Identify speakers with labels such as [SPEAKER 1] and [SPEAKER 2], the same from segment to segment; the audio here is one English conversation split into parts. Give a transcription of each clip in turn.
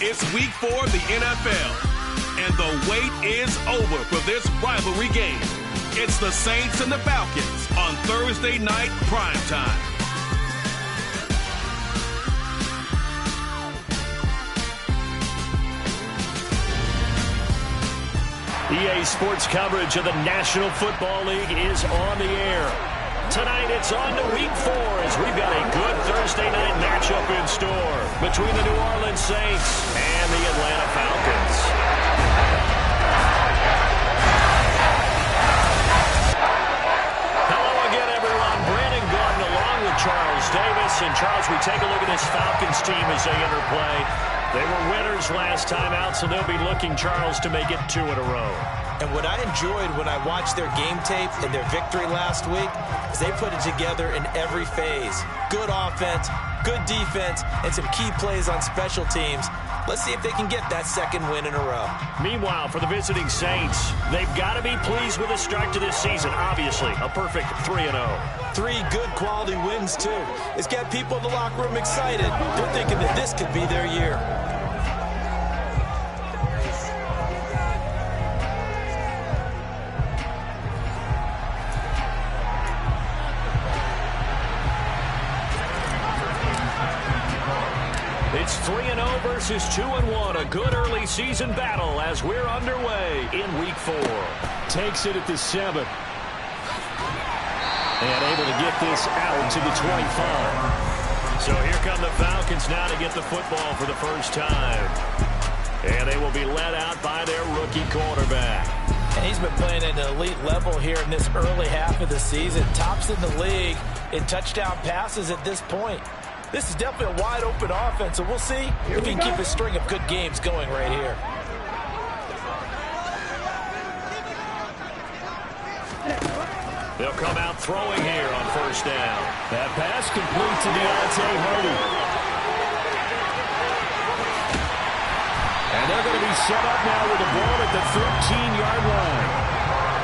[SPEAKER 1] It's week 4 of the NFL, and the wait is over for this rivalry game. It's the Saints and the Falcons on Thursday night primetime.
[SPEAKER 2] EA Sports coverage of the National Football League is on the air. Tonight it's on to week 4 as we've got a good Thursday night matchup in store between the New Orleans Saints and the Atlanta Falcons. Hello again, everyone. Brandon Gordon along with Charles Davis. And Charles, we take a look at this Falcons team as they interplay. They were winners last time out, so they'll be looking, Charles, to make it 2 in a row.
[SPEAKER 3] And what I enjoyed when I watched their game tape and their victory last week is they put it together in every phase. Good offense, good defense, and some key plays on special teams. Let's see if they can get that second win in a row.
[SPEAKER 2] Meanwhile, for the visiting Saints, they've got to be pleased with the start to this season. Obviously, a perfect 3-0.
[SPEAKER 3] 3 good quality wins, too. It's got people in the locker room excited. They're thinking that this could be their year.
[SPEAKER 2] It's 3-0 versus 2-1, a good early season battle as we're underway in week 4. Takes it at the 7. And able to get this out to the 25. So here come the Falcons now to get the football for the first time. And they will be led out by their rookie quarterback.
[SPEAKER 3] And he's been playing at an elite level here in this early half of the season. Tops in the league in touchdown passes at this point. This is definitely a wide-open offense, so we'll see if he can keep a string of good games going right here.
[SPEAKER 2] They'll come out throwing here on first down. That pass complete to Deontay Hardy. And they're going to be set up now with the ball at the 13-yard line.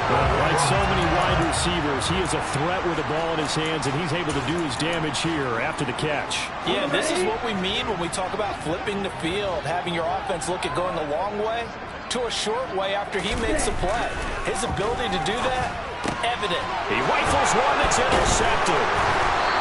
[SPEAKER 2] Well, like so many wide receivers, he is a threat with the ball in his hands, and he's able to do his damage here after the catch.
[SPEAKER 3] Yeah, this is what we mean when we talk about flipping the field, having your offense look at going a long way to a short way after he makes a play. His ability to do that, evident.
[SPEAKER 2] He rifles one that's intercepted.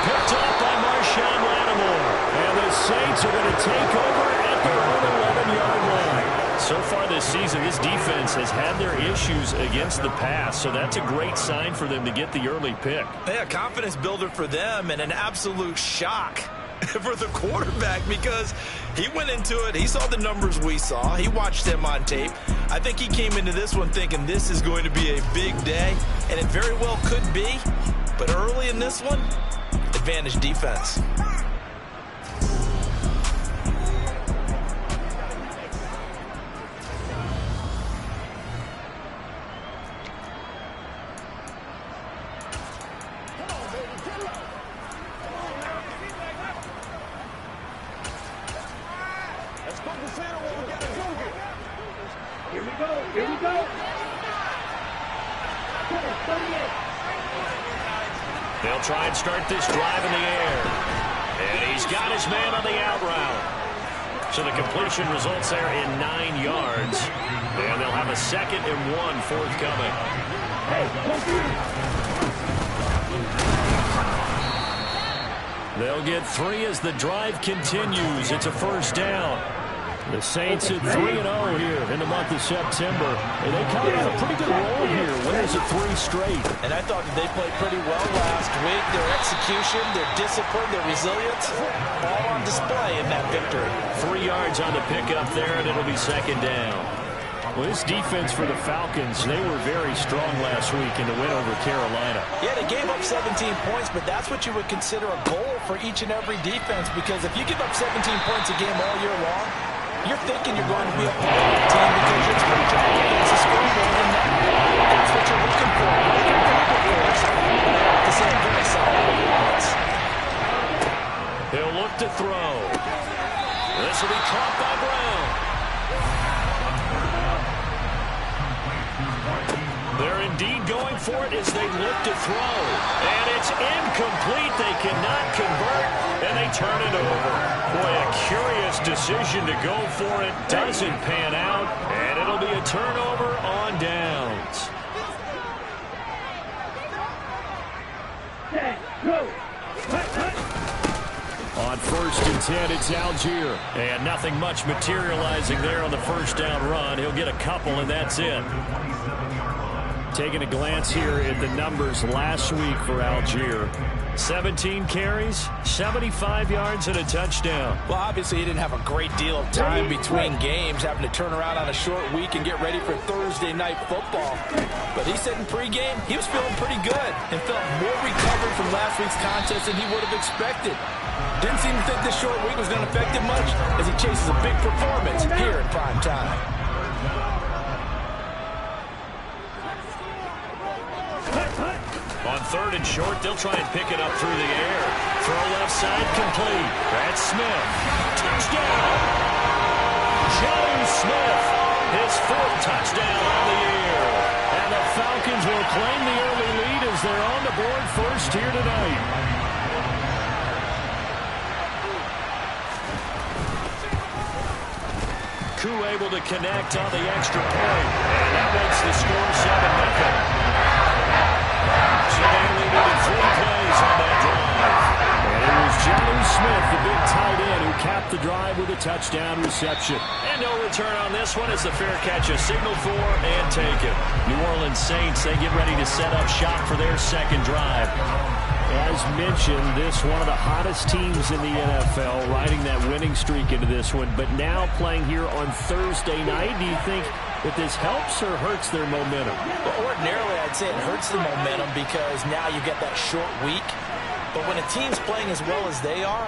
[SPEAKER 2] Picked up by Marshawn Lattimore. And the Saints are going to take over at their own 11-yard line. So far this season, this defense has had their issues against the pass, so that's a great sign for them to get the early pick.
[SPEAKER 3] Yeah, confidence builder for them and an absolute shock for the quarterback because he went into it. He saw the numbers we saw. He watched them on tape. I think he came into this one thinking this is going to be a big day, and it very well could be. But early in this one, advantage defense.
[SPEAKER 2] They'll try and start this drive in the air. And he's got his man on the out route. So the completion results there in 9 yards. And they'll have a 2nd and 1 forthcoming. They'll get 3 as the drive continues. It's a first down. The Saints at 3-0 here in the month of September. And they come in a pretty good roll here. Winners of 3 straight.
[SPEAKER 3] And I thought that they played pretty well last week. Their execution, their discipline, their resilience, all on display in that victory.
[SPEAKER 2] 3 yards on the pickup there, and it'll be 2nd down. Well, this defense for the Falcons, they were very strong last week in the win over Carolina.
[SPEAKER 3] Yeah, they gave up 17 points, but that's what you would consider a goal for each and every defense, because if you give up 17 points a game all year long, you're thinking you're going to be able to win the team because you're pretty good against the scoreboard, and that's what you're looking for. You're looking for the goals to say a very solid performance.
[SPEAKER 2] He'll look to throw. This will be caught by Brown. They're indeed going going for it as they look to throw. And it's incomplete. They cannot convert, and they turn it over. Boy, a curious decision to go for it. Doesn't pan out, and it'll be a turnover on downs. On 1st and 10, it's Algier. And nothing much materializing there on the first down run. He'll get a couple, and that's it. Taking a glance here at the numbers last week for Algier. 17 carries, 75 yards, and a touchdown.
[SPEAKER 3] Well, obviously, he didn't have a great deal of time between games, having to turn around on a short week and get ready for Thursday night football. But he said in pregame, he was feeling pretty good and felt more recovered from last week's contest than he would have expected. Didn't seem to think this short week was going to affect him much as he chases a big performance here in prime time.
[SPEAKER 2] On 3rd and short, they'll try and pick it up through the air. Throw left side complete. That's Smith. Touchdown! Joe Smith, his 4th touchdown on the year. And the Falcons will claim the early lead as they're on the board first here tonight. Koo able to connect on the extra point. And that makes the score 7-0. So they only needed 3 plays on that drive. And it was Joe Smith, the big tight end, who capped the drive with a touchdown reception. And no return on this one as the fair catch is signaled for and taken. New Orleans Saints, they get ready to set up shop for their second drive. As mentioned, this one of the hottest teams in the NFL, riding that winning streak into this one, but now playing here on Thursday night. Do you think that this helps or hurts their momentum?
[SPEAKER 3] Well, ordinarily, I'd say it hurts the momentum because now you get that short week. But when a team's playing as well as they are,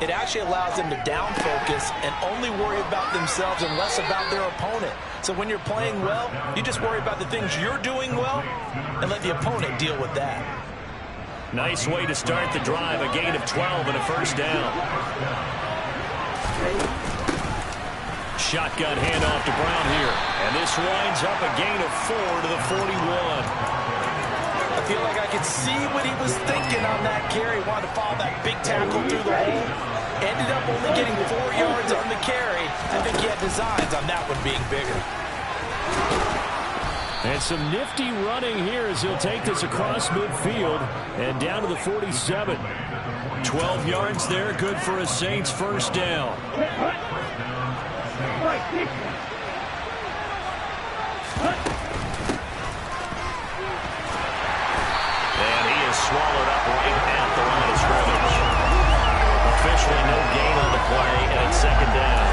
[SPEAKER 3] it actually allows them to down focus and only worry about themselves and less about their opponent. So when you're playing well, you just worry about the things you're doing well and let the opponent deal with that.
[SPEAKER 2] Nice way to start the drive, a gain of 12 and a first down. Shotgun handoff to Brown here. And this winds up a gain of 4 to the 41.
[SPEAKER 3] I feel like I could see what he was thinking on that carry. Wanted to follow that big tackle through the hole. Ended up only getting 4 yards on the carry. I think he had designs on that one being bigger.
[SPEAKER 2] And some nifty running here as he'll take this across midfield and down to the 47. 12 yards there, good for a Saints first down. And he is swallowed up right at the line of scrimmage. Officially no gain on the play, and it's second down.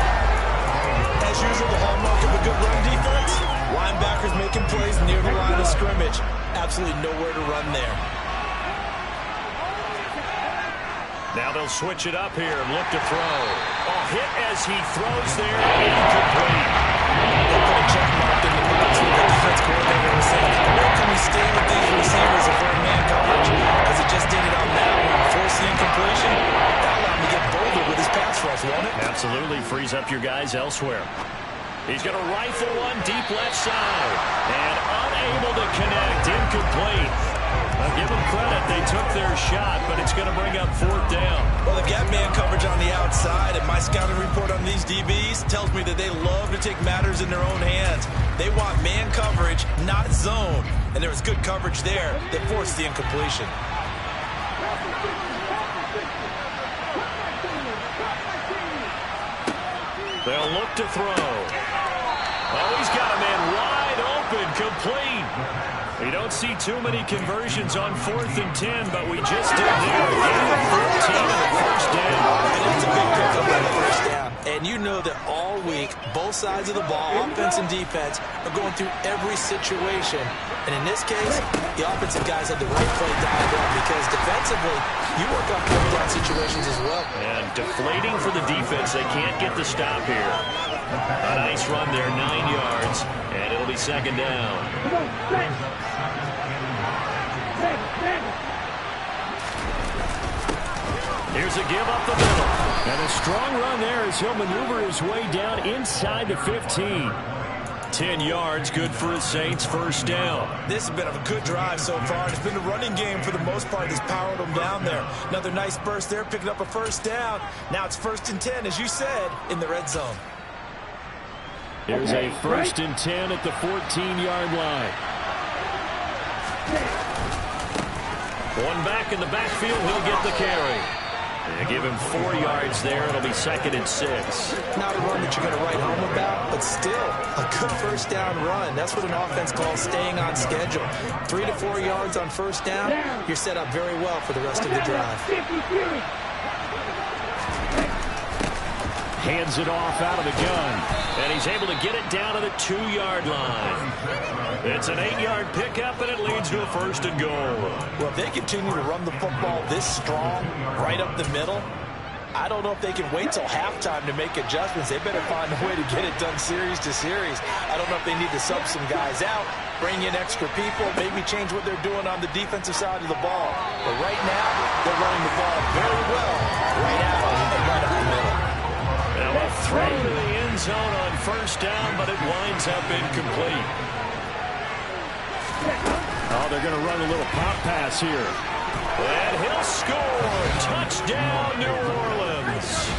[SPEAKER 3] As usual, the hallmark of a good run defense, linebackers making plays near the line of scrimmage. Absolutely nowhere to run there.
[SPEAKER 2] Now they'll switch it up here and look to throw. A hit as he throws there, incomplete.
[SPEAKER 3] They put a check mark in the box with the defense coordinator was saying, where can we stay with these receivers if we're in man coverage? Because it just did it on that one. Force the incompletion. That allowed him to get bolder with his pass rush, won't it?
[SPEAKER 2] Absolutely frees up your guys elsewhere. He's going to rifle one deep left side. And unable to connect, incomplete. I'll give them credit. They took their shot, but it's going to bring up 4th down.
[SPEAKER 3] Well, they've got man coverage on the outside, and my scouting report on these DBs tells me that they love to take matters in their own hands. They want man coverage, not zone. And there was good coverage there that forced the incompletion.
[SPEAKER 2] They'll look to throw. Oh, he's got a man wide open, complete. We don't see too many conversions on 4th and 10, but we just did there. Gain of 14 and the first down.
[SPEAKER 3] And that's a big pickup on the first down. And you know that all week, both sides of the ball, offense and defense, are going through every situation. And in this case, the offensive guys had the right play dialed up because defensively, you work on fourth down situations as well.
[SPEAKER 2] And deflating for the defense. They can't get the stop here. A nice run there, 9 yards, and it'll be second down. Here's a give up the middle. And a strong run there as he'll maneuver his way down inside the 15. 10 yards, good for the Saints, first down.
[SPEAKER 3] This has been a good drive so far. It's been the running game for the most part that's powered them down there. Another nice burst there, picking up a first down. Now it's 1st and 10, as you said, in the red zone.
[SPEAKER 2] Here's a 1st and 10 at the 14-yard line. One back in the backfield, he'll get the carry. They give him 4 yards there. It'll be 2nd and 6.
[SPEAKER 3] Not a run that you're going to write home about, but still a good first down run. That's what an offense calls staying on schedule. 3 to 4 yards on first down, you're set up very well for the rest of the drive.
[SPEAKER 2] Hands it off out of the gun, and he's able to get it down to the 2-yard line. It's an 8-yard pickup, and it leads to a 1st and goal.
[SPEAKER 3] Well, if they continue to run the football this strong, right up the middle, I don't know if they can wait till halftime to make adjustments. They better find a way to get it done series to series. I don't know if they need to sub some guys out, bring in extra people, maybe change what they're doing on the defensive side of the ball. But right now, they're running the ball very well right out and right up the middle.
[SPEAKER 2] Now a throw to the end zone on first down, but it winds up incomplete. Oh, they're going to run a little pop pass here. And he'll score. Touchdown, New Orleans.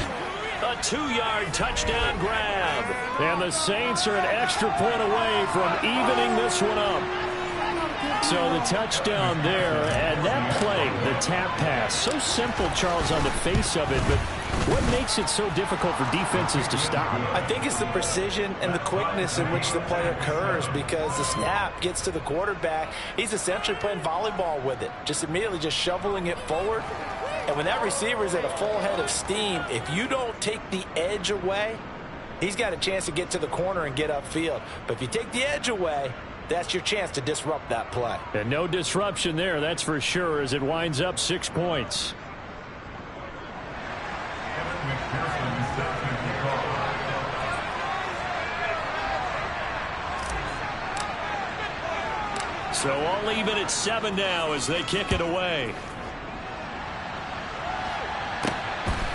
[SPEAKER 2] A 2-yard touchdown grab. And the Saints are an extra point away from evening this one up. So the touchdown there, and that play, the tap pass, so simple, Charles, on the face of it, but what makes it so difficult for defenses to stop?
[SPEAKER 3] I think it's the precision and the quickness in which the play occurs, because the snap gets to the quarterback. He's essentially playing volleyball with it, just immediately just shoveling it forward. And when that receiver is at a full head of steam, if you don't take the edge away, he's got a chance to get to the corner and get upfield. But if you take the edge away, that's your chance to disrupt that play.
[SPEAKER 2] And no disruption there, that's for sure, as it winds up 6 points. So all even at 7 now as they kick it away.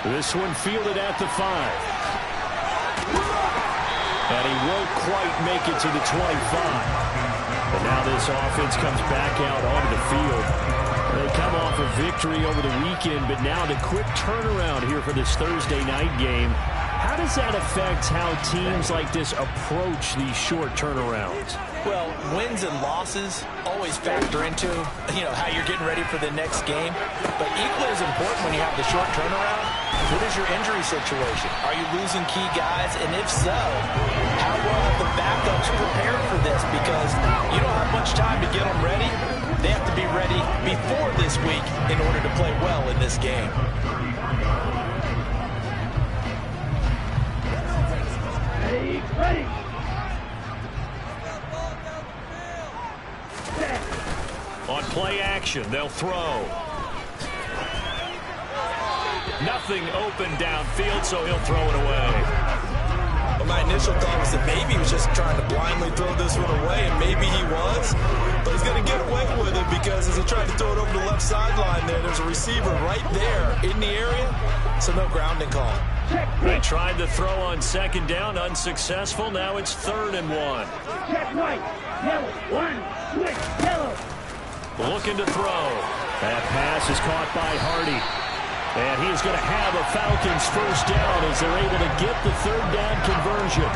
[SPEAKER 2] This one fielded at the 5. And he won't quite make it to the 25. But now this offense comes back out onto the field. They come off a victory over the weekend, but now the quick turnaround here for this Thursday night game. How does that affect how teams like this approach these short turnarounds?
[SPEAKER 3] Well, wins and losses always factor into, how you're getting ready for the next game. But equally as important when you have the short turnaround, what is your injury situation? Are you losing key guys? And if so, how well have the backups prepared for this? Because you don't have much time to get them ready. They have to be ready before this week in order to play well in this game.
[SPEAKER 4] Ready.
[SPEAKER 2] On play action, they'll throw. Nothing open downfield, so he'll throw it away.
[SPEAKER 3] Well, my initial thought was that maybe he was just trying to blindly throw this one away, and maybe he was. But he's going to get away with it because as he tried to throw it over the left sideline there's a receiver right there in the area, so no grounding call.
[SPEAKER 2] They tried to throw on 2nd down, unsuccessful. Now it's 3rd and 1.
[SPEAKER 4] Check right. Yellow. 1. Switch. Yellow.
[SPEAKER 2] Looking to throw. That pass is caught by Hardy. And he is going to have a Falcons first down as they're able to get the 3rd down conversion.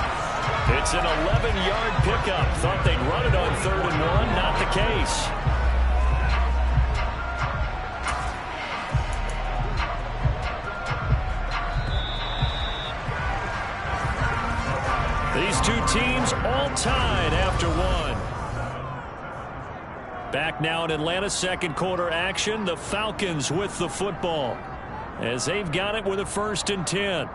[SPEAKER 2] It's an 11-yard pickup. Thought they'd run it on 3rd and 1. Not the case. These two teams all tied after 1. Back now in Atlanta, 2nd quarter action. The Falcons with the football as they've got it with a 1st and 10.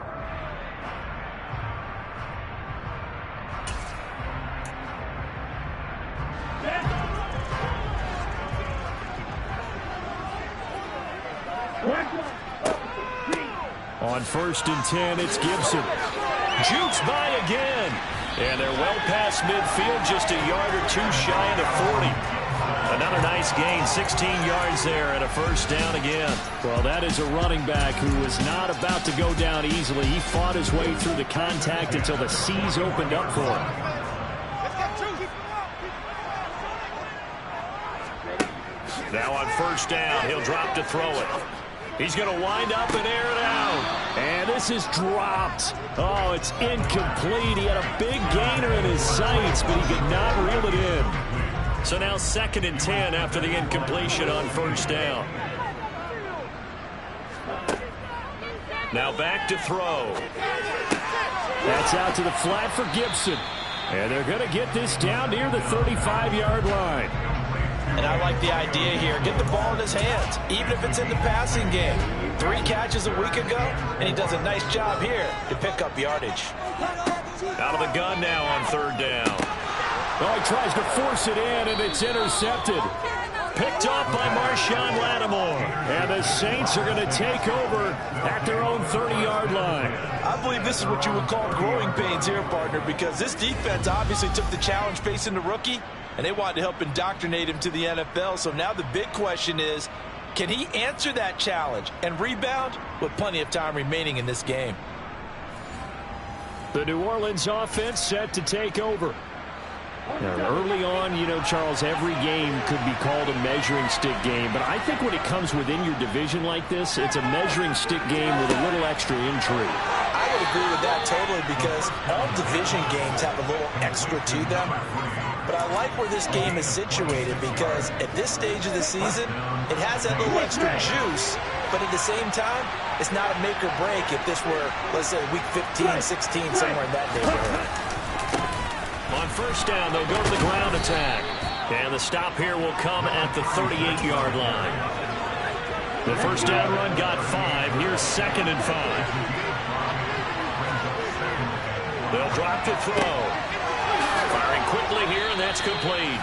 [SPEAKER 2] On 1st and 10, it's Gibson. Jukes by again. And they're well past midfield, just a yard or 2 shy of the 40. Another nice gain, 16 yards there and a first down again. Well, that is a running back who was not about to go down easily. He fought his way through the contact until the seas opened up for him. Now on first down, he'll drop to throw it. He's going to wind up and air it out. And this is dropped. Oh, it's incomplete. He had a big gainer in his sights, but he could not reel it in. So now 2nd and 10 after the incompletion on first down. Now back to throw. That's out to the flat for Gibson. And they're going to get this down near the 35-yard line.
[SPEAKER 3] And I like the idea here. Get the ball in his hands, even if it's in the passing game. 3 catches a week ago, and he does a nice job here to pick up yardage.
[SPEAKER 2] Out of the gun now on 3rd down. Oh, he tries to force it in, and it's intercepted. Picked off by Marshawn Lattimore. And the Saints are going to take over at their own 30-yard line.
[SPEAKER 3] I believe this is what you would call growing pains here, partner, because this defense obviously took the challenge facing the rookie, and they wanted to help indoctrinate him to the NFL. So now the big question is, can he answer that challenge and rebound with plenty of time remaining in this game?
[SPEAKER 2] The New Orleans offense set to take over. Now, early on, you know, Charles, every game could be called a measuring stick game. But I think when it comes within your division like this, it's a measuring stick game with a little extra intrigue.
[SPEAKER 3] I would agree with that totally, because all division games have a little extra to them. But I like where this game is situated, because at this stage of the season, it has that little extra juice. But at the same time, it's not a make or break if this were, let's say, week 15, 16, somewhere in that neighborhood.
[SPEAKER 2] On first down, they'll go to the ground attack. And the stop here will come at the 38-yard line. The first down run got 5. Here's 2nd and 5. They'll drop to throw. Firing quickly here, and that's complete.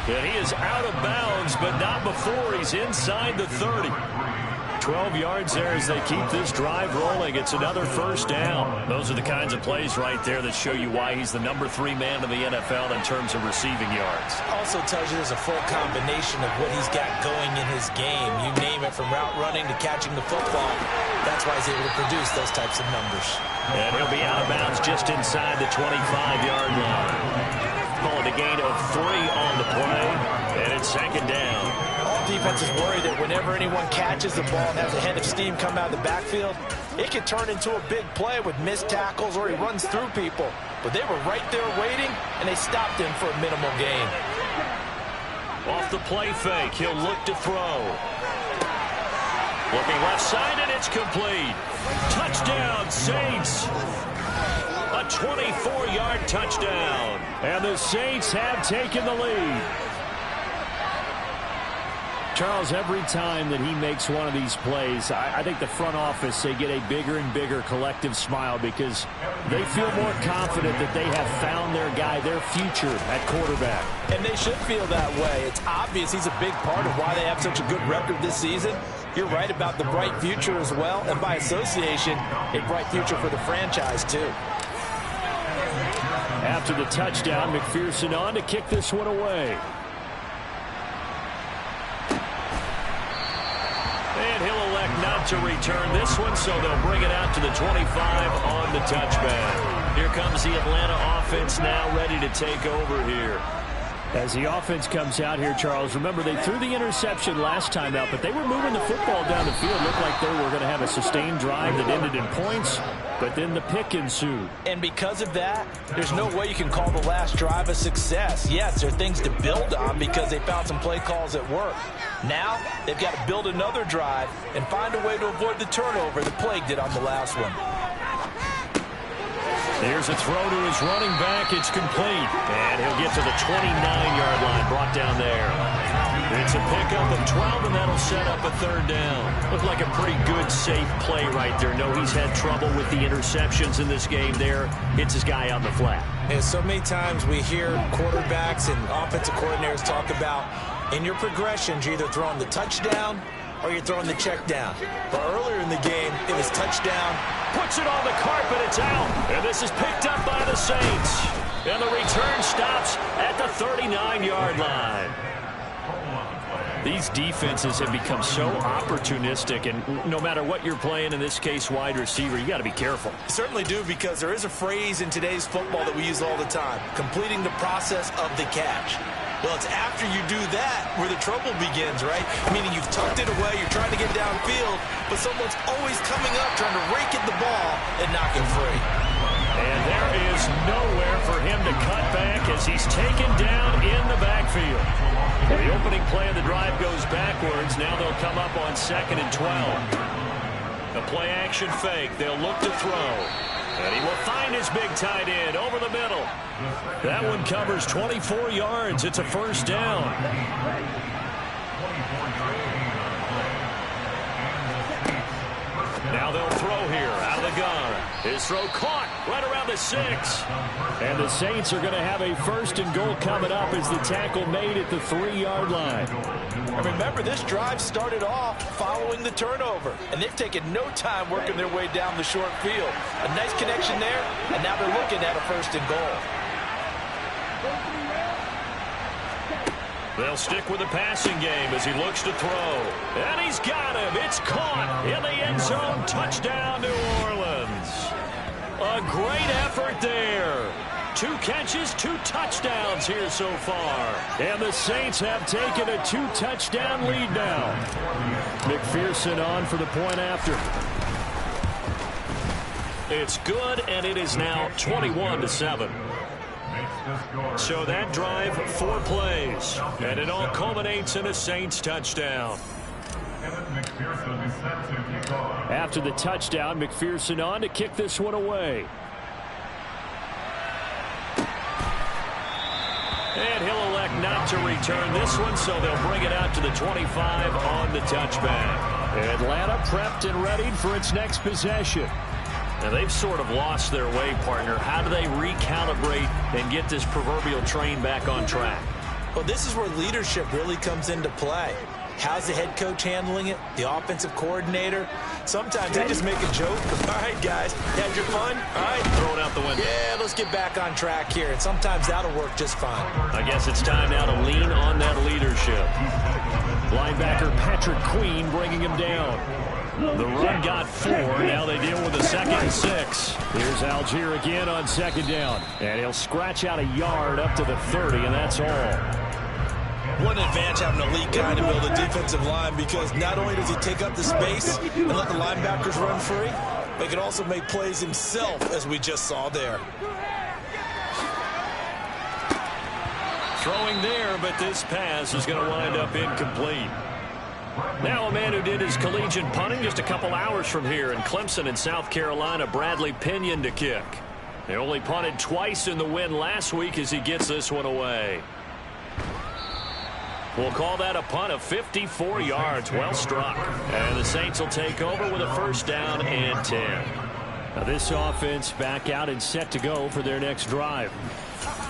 [SPEAKER 2] And he is out of bounds, but not before he's inside the 30. 12 yards there as they keep this drive rolling. It's another first down. Those are the kinds of plays right there that show you why he's the number 3 man in the NFL in terms of receiving yards.
[SPEAKER 3] Also tells you there's a full combination of what he's got going in his game. You name it, from route running to catching the football. That's why he's able to produce those types of numbers.
[SPEAKER 2] And he'll be out of bounds just inside the 25-yard line. Calling a gain of 3 on the play, and it's 2nd down.
[SPEAKER 3] Defense is worried that whenever anyone catches the ball and has a head of steam come out of the backfield, it can turn into a big play with missed tackles or he runs through people. But they were right there waiting, and they stopped him for a minimal gain.
[SPEAKER 2] Off the play fake, he'll look to throw. Looking left side, and it's complete. Touchdown, Saints. A 24-yard touchdown. And the Saints have taken the lead. Charles, every time that he makes one of these plays, I think the front office, they get a bigger and bigger collective smile, because they feel more confident that they have found their guy, their future at quarterback.
[SPEAKER 3] And they should feel that way. It's obvious he's a big part of why they have such a good record this season. You're right about the bright future as well, and by association, a bright future for the franchise too.
[SPEAKER 2] After the touchdown, McPherson on to kick this one away. And he'll elect not to return this one, so they'll bring it out to the 25 on the touchback. Here comes the Atlanta offense now ready to take over here. As the offense comes out here, Charles, remember they threw the interception last time out, but they were moving the football down the field. Looked like they were going to have a sustained drive that ended in points, but then the pick ensued.
[SPEAKER 3] And because of that, there's no way you can call the last drive a success. Yes, there are things to build on because they found some play calls that work. Now, they've got to build another drive and find a way to avoid the turnover that plagued it on the last one.
[SPEAKER 2] There's a throw to his running back. It's complete. And he'll get to the 29-yard line, brought down there. It's a pickup of 12, and that'll set up a 3rd down. Looked like a pretty good, safe play right there. No, he's had trouble with the interceptions in this game there. Hits his guy on the flat.
[SPEAKER 3] And so many times we hear quarterbacks and offensive coordinators talk about, in your progressions, you're either throwing the touchdown or you're throwing the check down. But earlier in the game, it was touchdown.
[SPEAKER 2] Puts it on the carpet, it's out. And this is picked up by the Saints. And the return stops at the 39-yard line. These defenses have become so opportunistic, and no matter what you're playing, in this case wide receiver, you got to be careful.
[SPEAKER 3] Certainly do, because there is a phrase in today's football that we use all the time, completing the process of the catch. Well, it's after you do that where the trouble begins, right? Meaning you've tucked it away, you're trying to get downfield, but someone's always coming up trying to rake at the ball and knock it free.
[SPEAKER 2] And there is nowhere for him to cut back as he's taken down in the backfield. The opening play of the drive goes backwards. Now they'll come up on 2nd and 12. The play action fake. They'll look to throw. And he will find his big tight end over the middle. That one covers 24 yards. It's a first down. Now they'll throw here out of the gun. His throw caught right around the 6. And the Saints are going to have a 1st and goal coming up as the tackle made at the 3-yard line.
[SPEAKER 3] And remember, this drive started off following the turnover, and they've taken no time working their way down the short field. A nice connection there, and now they're looking at a 1st and goal.
[SPEAKER 2] They'll stick with the passing game as he looks to throw. And he's got him. It's caught in the end zone. Touchdown, New Orleans. A great effort there. 2 catches, 2 touchdowns here so far. And the Saints have taken a 2-touchdown lead now. McPherson on for the point after. It's good, and it is now 21-7. So that drive, 4 plays, and it all culminates in a Saints touchdown. After the touchdown, McPherson on to kick this one away. And he'll elect not to return this one, so they'll bring it out to the 25 on the touchback. Atlanta prepped and readied for its next possession. Now, they've sort of lost their way, partner. How do they recalibrate and get this proverbial train back on track?
[SPEAKER 3] Well, this is where leadership really comes into play. How's the head coach handling it? The offensive coordinator? Sometimes they just make a joke. All right, guys, had your fun? All right.
[SPEAKER 2] Throw it out the window.
[SPEAKER 3] Yeah, let's get back on track here. And sometimes that'll work just fine.
[SPEAKER 2] I guess it's time now to lean on that leadership. Linebacker Patrick Queen bringing him down. The run got 4. Now they deal with a 2nd and 6. Here's Algier again on 2nd down. And he'll scratch out a yard up to the 30, and that's all.
[SPEAKER 3] What an advantage having a elite guy to build a defensive line, because not only does he take up the space and let the linebackers run free, but he can also make plays himself, as we just saw there.
[SPEAKER 2] Throwing there, but this pass is going to wind up incomplete. Now a man who did his collegiate punting just a couple hours from here in Clemson in South Carolina, Bradley Pinion to kick. He only punted twice in the win last week as he gets this one away. We'll call that a punt of 54 yards. Well struck. And the Saints will take over with a 1st down and 10. Now this offense back out and set to go for their next drive.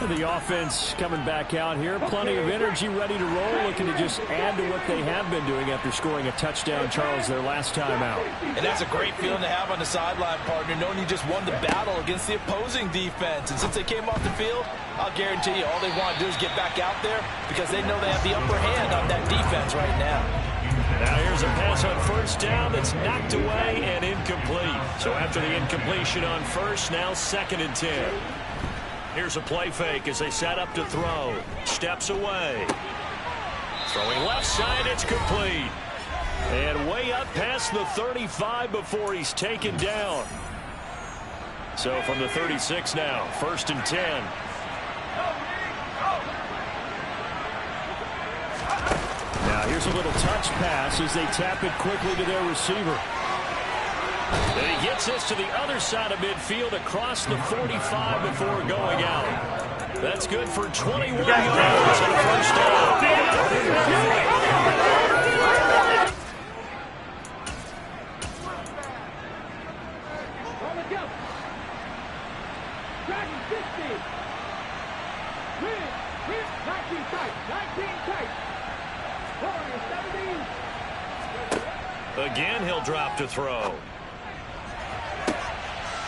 [SPEAKER 2] The offense coming back out here. Plenty of energy, ready to roll, looking to just add to what they have been doing after scoring a touchdown, Charles, their last time out.
[SPEAKER 3] And that's a great feeling to have on the sideline, partner, knowing you just won the battle against the opposing defense. And since they came off the field, I'll guarantee you all they want to do is get back out there, because they know they have the upper hand on that defense right now.
[SPEAKER 2] Now here's a pass on 1st down that's knocked away and incomplete. So after the incompletion on 1st, now 2nd and 10. Here's a play fake as they set up to throw. Steps away. Throwing left side, it's complete. And way up past the 35 before he's taken down. So from the 36 now, 1st and 10. Now here's a little touch pass as they tap it quickly to their receiver. And he gets this to the other side of midfield across the 45 before going out. That's good for 21 yards and a 1st down. Again, he'll drop to throw.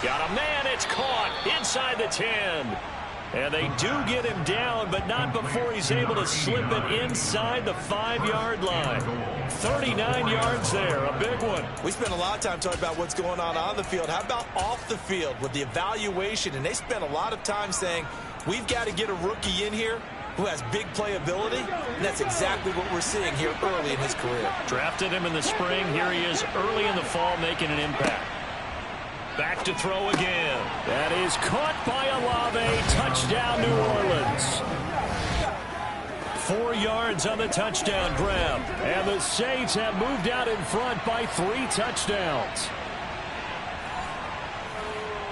[SPEAKER 2] Got a man, it's caught inside the 10. And they do get him down, but not before he's able to slip it inside the 5-yard line. 39 yards there, a big one.
[SPEAKER 3] We spent a lot of time talking about what's going on the field. How about off the field with the evaluation? And they spent a lot of time saying, we've got to get a rookie in here who has big playability, and that's exactly what we're seeing here early in his career.
[SPEAKER 2] Drafted him in the spring. Here he is early in the fall making an impact. Back to throw again. That is caught by Olave. Touchdown, New Orleans. 4 yards on the touchdown grab. And the Saints have moved out in front by 3 touchdowns.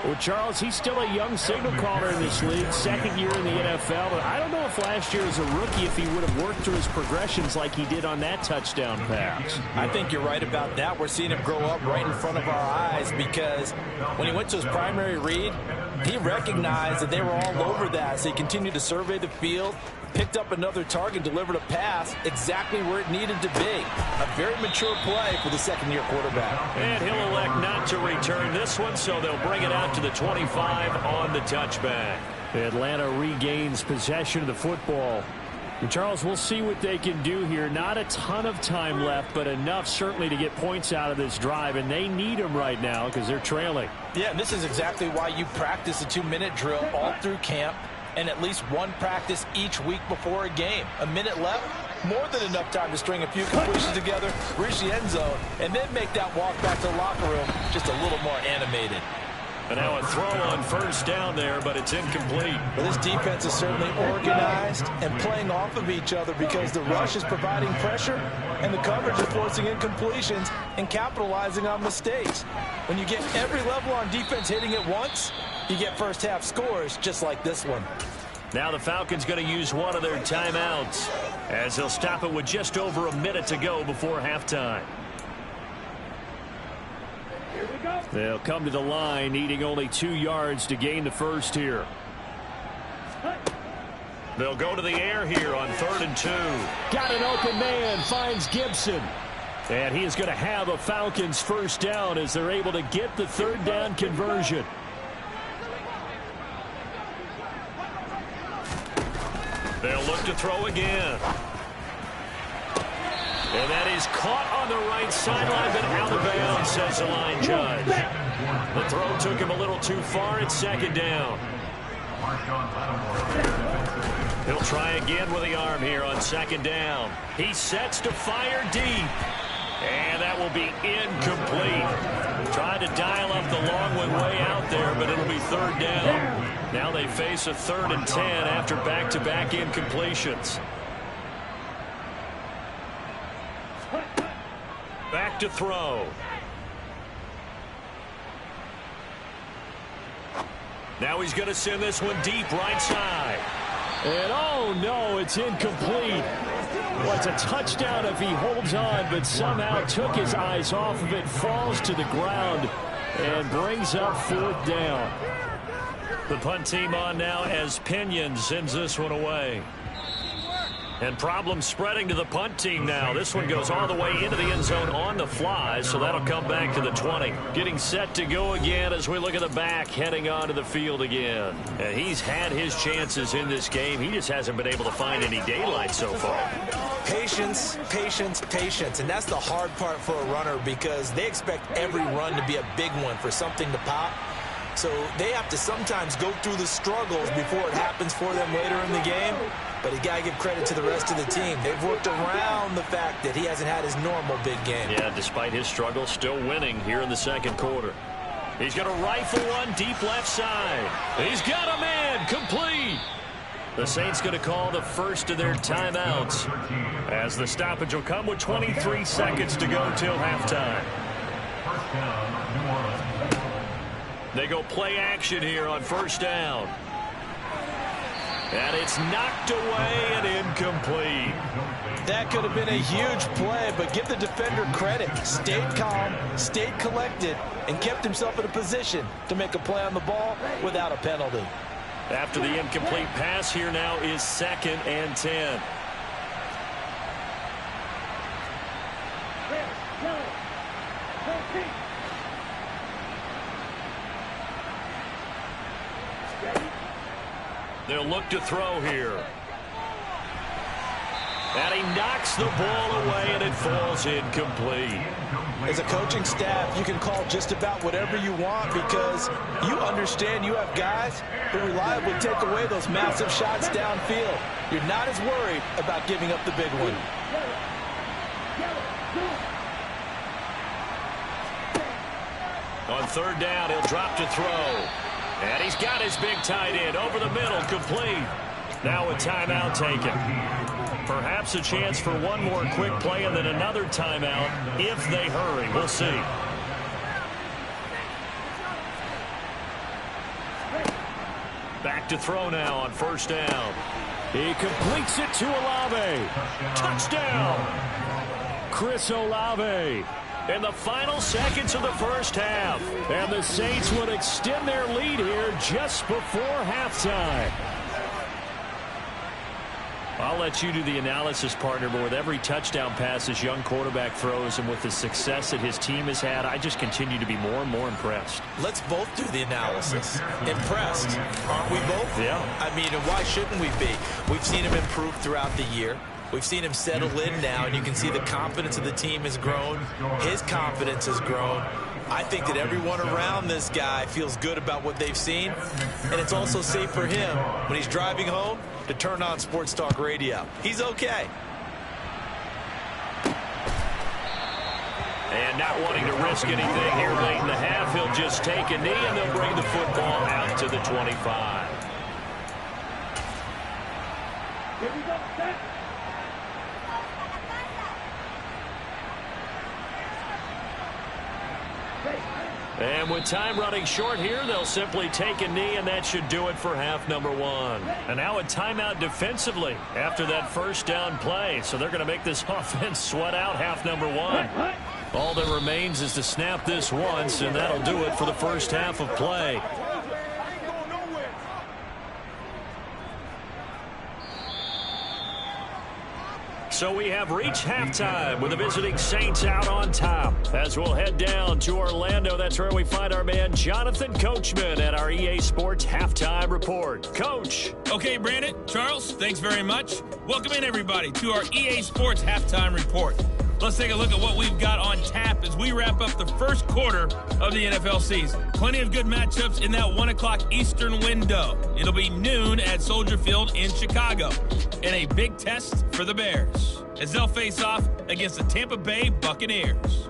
[SPEAKER 2] Well, Charles, he's still a young signal caller in this league, second year in the NFL. But I don't know if last year as a rookie, if he would have worked through his progressions like he did on that touchdown pass.
[SPEAKER 3] I think you're right about that. We're seeing him grow up right in front of our eyes because when he went to his primary read, he recognized that they were all over that. So he continued to survey the field, picked up another target, delivered a pass exactly where it needed to be. A very mature play for the second-year quarterback.
[SPEAKER 2] And he'll elect not to return this one, so they'll bring it out to the 25 on the touchback. Atlanta regains possession of the football. And Charles, we'll see what they can do here. Not a ton of time left, but enough certainly to get points out of this drive, and they need them right now because they're trailing.
[SPEAKER 3] Yeah, and this is exactly why you practice a 2-minute drill all through camp and at least one practice each week before a game. A minute left, more than enough time to string a few completions together, reach the end zone, and then make that walk back to the locker room just a little more animated.
[SPEAKER 2] And now a throw on first down there, but it's incomplete.
[SPEAKER 3] Well, this defense is certainly organized and playing off of each other because the rush is providing pressure and the coverage is forcing incompletions and capitalizing on mistakes. When you get every level on defense hitting at once, you get first half scores just like this one.
[SPEAKER 2] Now the Falcons going to use one of their timeouts as they'll stop it with just over a minute to go before halftime. They'll come to the line, needing only 2 yards to gain the first here. They'll go to the air here on 3rd and 2. Got an open man, finds Gibson. And he is going to have a Falcons first down as they're able to get the 3rd down conversion. They'll look to throw again. And that is caught on the right sideline, but out of bounds, says the line judge. The throw took him a little too far. It's 2nd down. He'll try again with the arm here on 2nd down. He sets to fire deep. And that will be incomplete. Tried to dial up the long one way out there, but it'll be 3rd down. Now they face a 3rd and 10 after back-to-back incompletions. Back to throw. Now he's going to send this one deep right side. And oh no, it's incomplete. Well, it's a touchdown if he holds on, but somehow took his eyes off of it, falls to the ground, and brings up 4th down. The punt team on now as Pinion sends this one away. And problems spreading to the punt team now. This one goes all the way into the end zone on the fly, so that'll come back to the 20. Getting set to go again as we look at the back, heading onto the field again. And he's had his chances in this game. He just hasn't been able to find any daylight so far.
[SPEAKER 3] Patience, patience, patience. And that's the hard part for a runner because they expect every run to be a big one for something to pop. So they have to sometimes go through the struggles before it happens for them later in the game. But you got to give credit to the rest of the team. They've worked around the fact that he hasn't had his normal big game.
[SPEAKER 2] Yeah, despite his struggle, still winning here in the 2nd quarter. He's going to rifle one deep left side. He's got a man, complete. The Saints going to call the first of their timeouts as the stoppage will come with 23 seconds to go till halftime. They go play action here on 1st down. And it's knocked away and incomplete.
[SPEAKER 3] That could have been a huge play, but give the defender credit. Stayed calm, stayed collected, and kept himself in a position to make a play on the ball without a penalty.
[SPEAKER 2] After the incomplete pass, here now is 2nd and 10. They'll look to throw here. And he knocks the ball away, and it falls incomplete.
[SPEAKER 3] As a coaching staff, you can call just about whatever you want because you understand you have guys who reliably take away those massive shots downfield. You're not as worried about giving up the big one.
[SPEAKER 2] On third down, he'll drop to throw. And he's got his big tight end over the middle, complete. Now a timeout taken. Perhaps a chance for one more quick play and then another timeout if they hurry. We'll see. Back to throw now on first down. He completes it to Olave. Touchdown! Chris Olave. In the final seconds of the first half. And the Saints would extend their lead here just before halftime. I'll let you do the analysis, partner, but with every touchdown pass this young quarterback throws and with the success that his team has had, I just continue to be more and more impressed.
[SPEAKER 3] Let's both do the analysis. Impressed, aren't we both?
[SPEAKER 2] Yeah.
[SPEAKER 3] I mean, and why shouldn't we be? We've seen him improve throughout the year. We've seen him settle in now, and you can see the confidence of the team has grown. His confidence has grown. I think that everyone around this guy feels good about what they've seen, and it's also safe for him when he's driving home to turn on Sports Talk Radio. He's okay.
[SPEAKER 2] And not wanting to risk anything here late in the half, he'll just take a knee, and they'll bring the football out to the 25.
[SPEAKER 4] Here we go, set.
[SPEAKER 2] And with time running short here, they'll simply take a knee, and that should do it for half number one. And now a timeout defensively after that first down play. So they're going to make this offense sweat out half number one. All that remains is to snap this once, and that'll do it for the first half of play. So we have reached halftime with the visiting Saints out on top. As we'll head down to Orlando, that's where we find our man Jonathan Coachman at our EA Sports Halftime Report. Coach.
[SPEAKER 5] Okay, Brandon, Charles, thanks very much. Welcome in, everybody, to our EA Sports Halftime Report. Let's take a look at what we've got on tap as we wrap up the first quarter of the NFL season. Plenty of good matchups in that 1 o'clock Eastern window. It'll be noon at Soldier Field in Chicago. And a big test for the Bears as they'll face off against the Tampa Bay Buccaneers.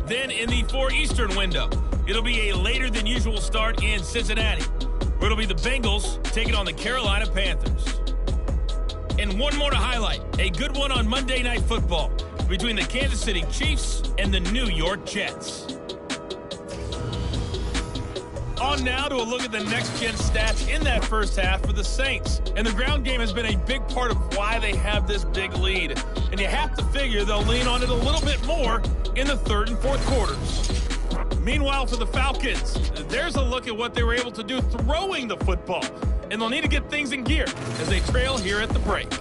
[SPEAKER 5] Then in the 4 Eastern window, it'll be a later than usual start in Cincinnati, where it'll be the Bengals taking on the Carolina Panthers. And one more to highlight, a good one on Monday Night Football between the Kansas City Chiefs and the New York Jets. On now to a look at the next-gen stats in that first half for the Saints. And the ground game has been a big part of why they have this big lead. And you have to figure they'll lean on it a little bit more in the third and fourth quarters. Meanwhile, for the Falcons, there's a look at what they were able to do throwing the football. And they'll need to get things in gear as they trail here at the break.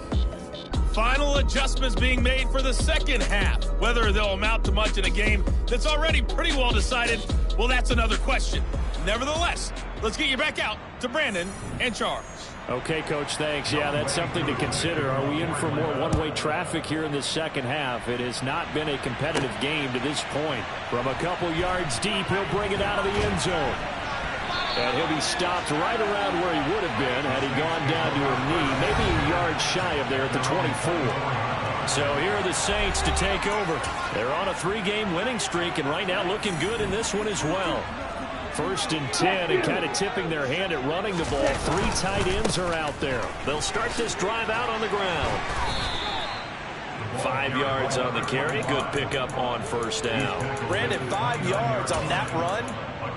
[SPEAKER 5] Final adjustments being made for the second half. Whether they'll amount to much in a game that's already pretty well decided, well, that's another question. Nevertheless, let's get you back out to Brandon and Charles.
[SPEAKER 2] Okay, Coach, thanks. Yeah, that's something to consider. Are we in for more one-way traffic here in the second half? It has not been a competitive game to this point. From a couple yards deep, he'll bring it out of the end zone. And he'll be stopped right around where he would have been had he gone down to a knee, maybe a yard shy of there at the 24. So here are the Saints to take over. They're on a 3-game winning streak, and right now looking good in this one as well. 1st and 10, and kind of tipping their hand at running the ball. 3 tight ends are out there. They'll start this drive out on the ground. 5 yards on the carry. Good pickup on first down.
[SPEAKER 3] Brandon, 5 yards on that run.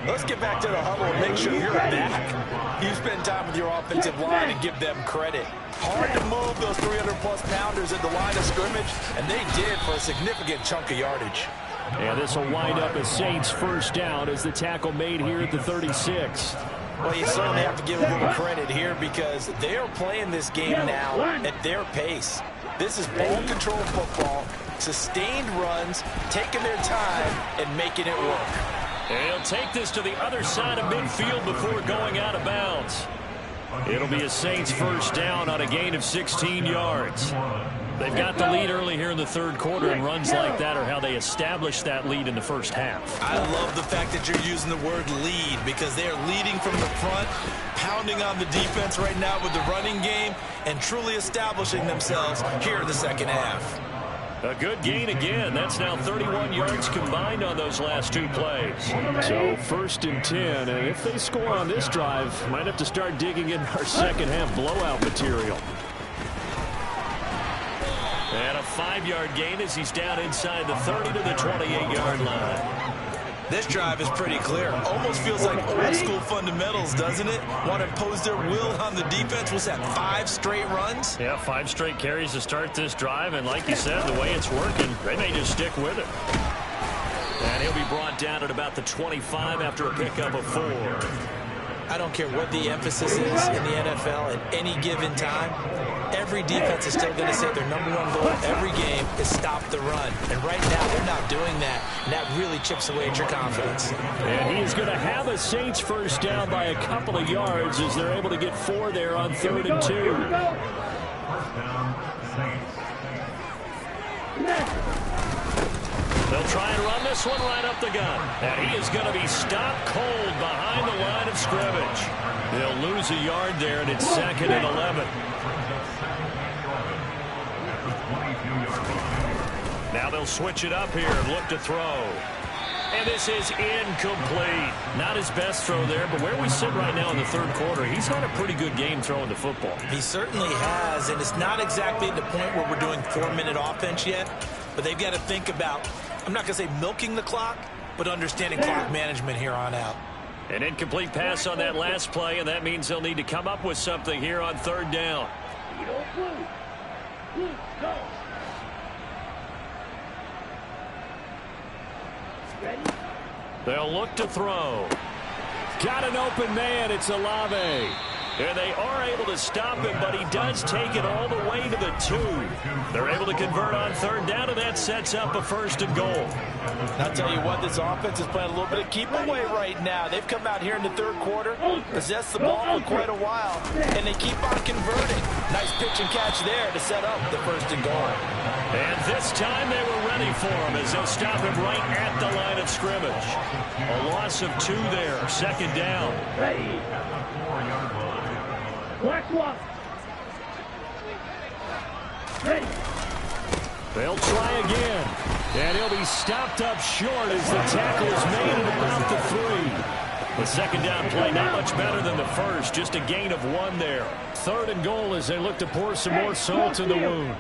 [SPEAKER 3] Let's get back to the huddle and make sure you're back. You spend time with your offensive line and give them credit. Hard to move those 300-plus pounders at the line of scrimmage, and they did for a significant chunk of yardage.
[SPEAKER 2] And this will wind up as Saints first down as the tackle made here at the 36.
[SPEAKER 3] Well, you certainly have to give a little credit here because they are playing this game now at their pace. This is ball control football, sustained runs, taking their time and making it work.
[SPEAKER 2] And he'll take this to the other side of midfield before going out of bounds. It'll be a Saints first down on a gain of 16 yards. They've got the lead early here in the third quarter, and runs like that are how they establish that lead in the first half.
[SPEAKER 3] I love the fact that you're using the word lead because they are leading from the front, pounding on the defense right now with the running game, and truly establishing themselves here in the second half.
[SPEAKER 2] A good gain again. That's now 31 yards combined on those last two plays. So 1st and 10, and if they score on this drive, might have to start digging in our second half blowout material. And a 5-yard gain as he's down inside the 30 to the 28-yard line.
[SPEAKER 3] This drive is pretty clear. Almost feels like old school fundamentals, doesn't it? Want to impose their will on the defense. Was that 5 straight runs?
[SPEAKER 2] Yeah, 5 straight carries to start this drive. And like you said, the way it's working, they may just stick with it. And he'll be brought down at about the 25 after a pickup of 4.
[SPEAKER 3] I don't care what the emphasis is in the NFL at any given time. Every defense is still going to say their #1 goal every game is stop the run. And right now, they're not doing that. And that really chips away at your confidence.
[SPEAKER 2] And he is going to have a Saints first down by a couple of yards as they're able to get 4 there on 3rd and 2. They'll try and run this one right up the gun. And he is going to be stopped cold behind the line of scrimmage. They'll lose a yard there, and it's 2nd and 11. Now they'll switch it up here and look to throw. And this is incomplete. Not his best throw there, but where we sit right now in the third quarter, he's had a pretty good game throwing the football.
[SPEAKER 3] He certainly has, and it's not exactly at the point where we're doing 4-minute offense yet, but they've got to think about, I'm not going to say milking the clock, but understanding clock management here on out.
[SPEAKER 2] An incomplete pass on that last play, and that means they'll need to come up with something here on 3rd down. They'll look to throw. Got an open man. It's Olave. And they are able to stop him, but he does take it all the way to the 2. They're able to convert on 3rd down, and that sets up a 1st and goal.
[SPEAKER 3] I'll tell you what, this offense is playing a little bit of keep away right now. They've come out here in the third quarter, possessed the ball for quite a while, and they keep on converting. Nice pitch and catch there to set up the 1st and goal.
[SPEAKER 2] And this time they were ready for him as they'll stop him right at the line of scrimmage. A loss of 2 there, 2nd down.
[SPEAKER 4] Ready. Black one. Ready.
[SPEAKER 2] They'll try again. And he'll be stopped up short as the tackle is made at about the 3. The 2nd down play not much better than the first, just a gain of 1 there. 3rd and goal as they look to pour some more salt in the wound.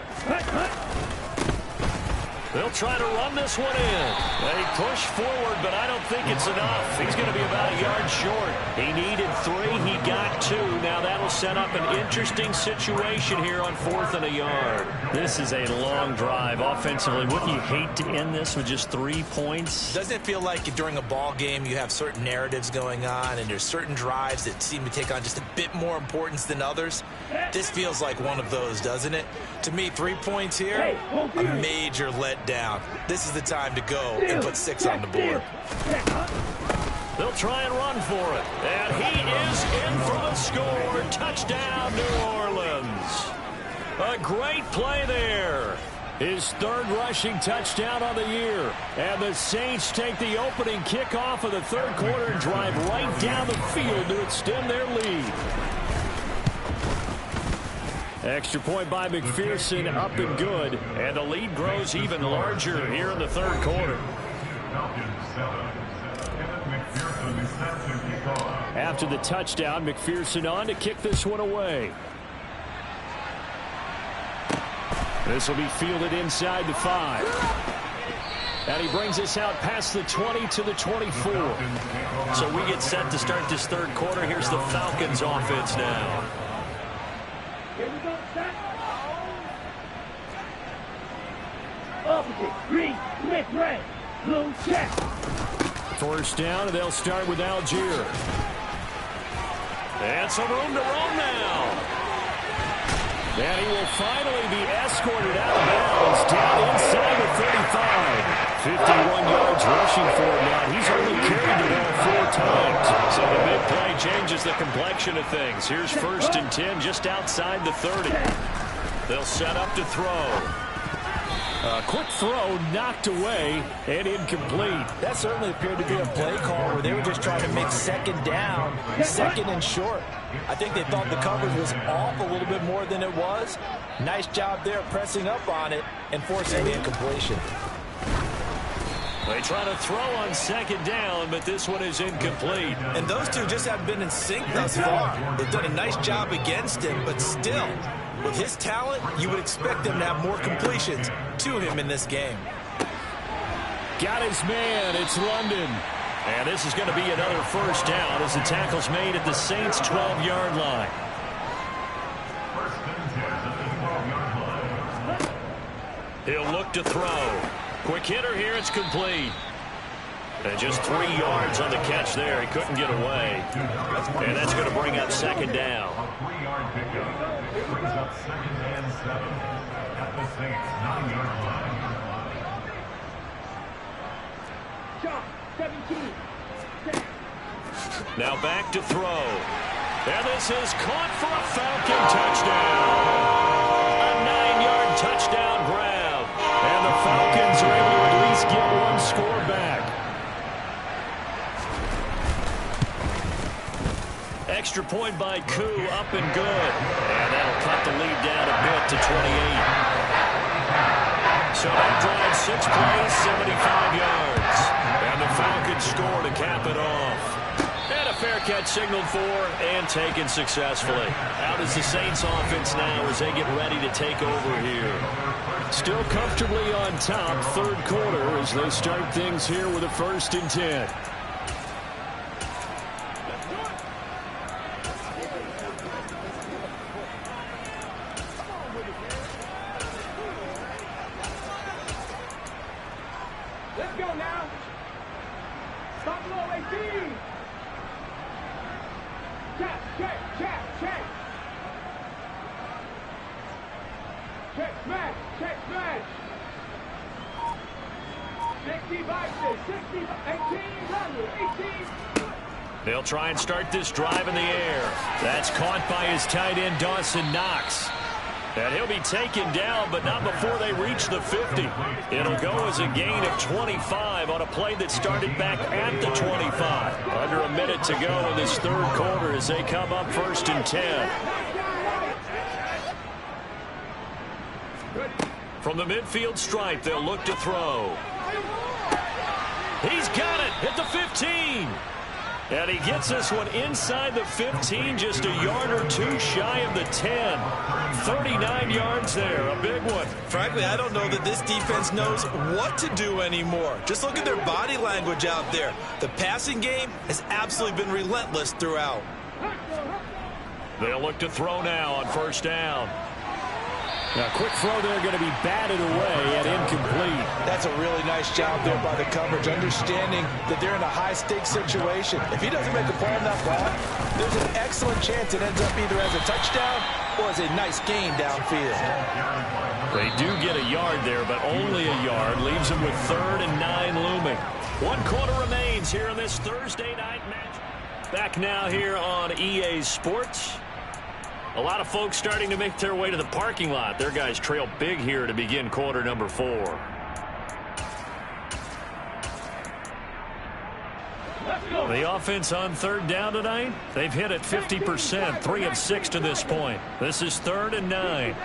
[SPEAKER 2] They'll try to run this one in. They push forward, but I don't think it's enough. He's going to be about a yard short. He needed 3. He got 2. Now that'll set up an interesting situation here on 4th and a yard. This is a long drive offensively. Wouldn't you hate to end this with just 3 points?
[SPEAKER 3] Doesn't it feel like during a ball game you have certain narratives going on and there's certain drives that seem to take on just a bit more importance than others? This feels like one of those, doesn't it? To me, 3 points here, a major letdown. This is the time to go and put 6 on the board.
[SPEAKER 2] They'll try and run for it. And he is in for the score. Touchdown, New Orleans. A great play there. His 3rd rushing touchdown on the year. And the Saints take the opening kickoff of the third quarter and drive right down the field to extend their lead. Extra point by McPherson, up and good. And the lead grows even larger here in the third quarter. After the touchdown, McPherson on to kick this one away. This will be fielded inside the 5. And he brings us out past the 20 to the 24. So we get set to start this third quarter. Here's the Falcons offense now.
[SPEAKER 4] Here we go, set. Opposite, green, with red, blue, check.
[SPEAKER 2] First down, and they'll start with Algier. And some room to roam now. And he will finally be escorted out of bounds down inside the 35. 51 yards rushing for him now. He's only carried the ball 4 times. So the big play changes the complexion of things. Here's 1st and 10 just outside the 30. They'll set up to throw. A quick throw knocked away and incomplete.
[SPEAKER 3] That certainly appeared to be a play call where they were just trying to make second down, second and short. I think they thought the coverage was off a little bit more than it was. Nice job there pressing up on it and forcing the incompletion.
[SPEAKER 2] They try to throw on second down, but this one is incomplete.
[SPEAKER 3] And those two just haven't been in sync thus far. They've done a nice job against him, but still, with his talent, you would expect them to have more completions to him in this game.
[SPEAKER 2] Got his man. It's London. And this is going to be another first down as the tackle's made at the Saints' 12-yard line. He'll look to throw. Quick hitter here. It's complete. And just 3 yards on the catch there. He couldn't get away. And that's going to bring up second down.
[SPEAKER 6] A 3-yard pickup. It brings up second and 7 at the Saints' 9-yard line.
[SPEAKER 4] Shot, 17.
[SPEAKER 2] Now back to throw. And this is caught for a Falcon touchdown. A 9-yard touchdown grab. And the Falcons are able to at least get one score back. Extra point by Koo, up and good. And that'll cut the lead down a bit to 28. So that drive 6 plays, 75 yards. And the Falcons score to cap it off. And a fair catch signaled for and taken successfully. Out is the Saints offense now as they get ready to take over here. Still comfortably on top, third quarter as they start things here with a 1st and 10.
[SPEAKER 4] Let's go now. Stop low, 18. Check. Check, smash. 60 boxes, 60, 18, 18.
[SPEAKER 2] They'll try and start this drive in the air. That's caught by his tight end, Dawson Knox. And he'll be taken down, but not before they reach the 50. It'll go as a gain of 25 on a play that started back at the 25. Under a minute to go in this third quarter as they come up 1st and 10. From the midfield stripe, they'll look to throw. He's got it at the 15. And he gets this one inside the 15, just a yard or two shy of the 10. 39 yards there, a big one.
[SPEAKER 3] Frankly, I don't know that this defense knows what to do anymore. Just look at their body language out there. The passing game has absolutely been relentless throughout.
[SPEAKER 2] They'll look to throw now on 1st down. Now, quick throw there going to be batted away and incomplete.
[SPEAKER 3] That's a really nice job there by the coverage, understanding that they're in a high-stakes situation. If he doesn't make a play on that ball, there's an excellent chance it ends up either as a touchdown or as a nice gain downfield.
[SPEAKER 2] They do get a yard there, but only a yard. Leaves them with 3rd and 9 looming. 1 quarter remains here in this Thursday night match. Back now here on EA Sports. A lot of folks starting to make their way to the parking lot. Their guys trail big here to begin quarter number 4. The offense on 3rd down tonight, they've hit at 50%, 3 of 6 to this point. This is 3rd and 9.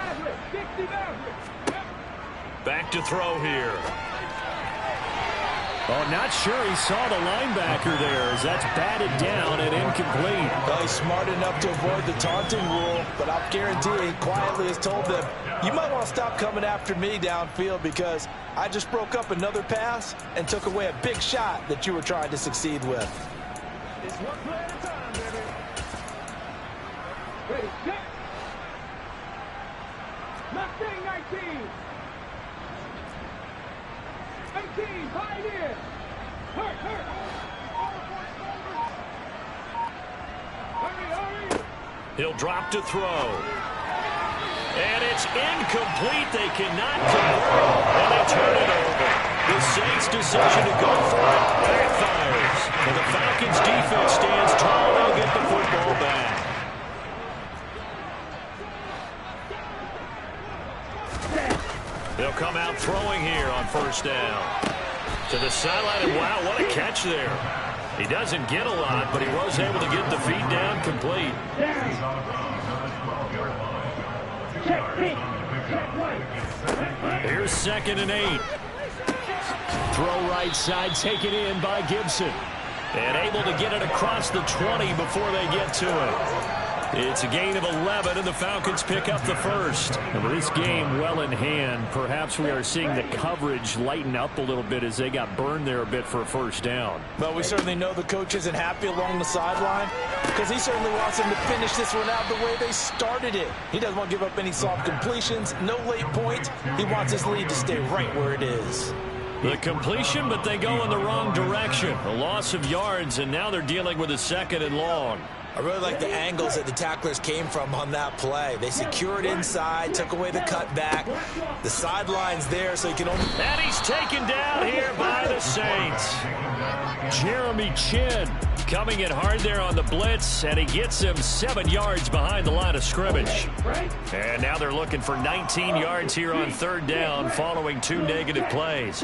[SPEAKER 2] Back to throw here. Oh, not sure he saw the linebacker there as that's batted down and incomplete.
[SPEAKER 3] Well, he's smart enough to avoid the taunting rule, but I'll guarantee he quietly has told them, you might want to stop coming after me downfield because I just broke up another pass and took away a big shot that you were trying to succeed with.
[SPEAKER 4] It's one play at a time, baby. Ready, set. Mustang 19. 18, hide in. Hurt. Hurry.
[SPEAKER 2] He'll drop to throw. And it's incomplete. They cannot convert, and they turn it over. The Saints' decision to go for it backfires. And the Falcons' defense stands tall. They'll get the football back. They'll come out throwing here on first down. To the sideline, and wow, what a catch there. He doesn't get a lot, but he was able to get the feed down complete. Here's 2nd and 8. Throw right side, taken in by Gibson. And able to get it across the 20 before they get to it. It's a gain of 11, and the Falcons pick up the first. And with this game well in hand, perhaps we are seeing the coverage lighten up a little bit as they got burned there a bit for a first down.
[SPEAKER 3] Well, we certainly know the coach isn't happy along the sideline because he certainly wants them to finish this one out the way they started it. He doesn't want to give up any soft completions, no late points. He wants his lead to stay right where it is.
[SPEAKER 2] The completion, but they go in the wrong direction. A loss of yards, and now they're dealing with a 2nd and long.
[SPEAKER 3] I really like the angles that the tacklers came from on that play. They secured inside, took away the cutback. The sideline's there, so you can only...
[SPEAKER 2] And he's taken down here by the Saints. Jeremy Chin coming in hard there on the blitz, and he gets him 7 yards behind the line of scrimmage. And now they're looking for 19 yards here on 3rd down following 2 negative plays.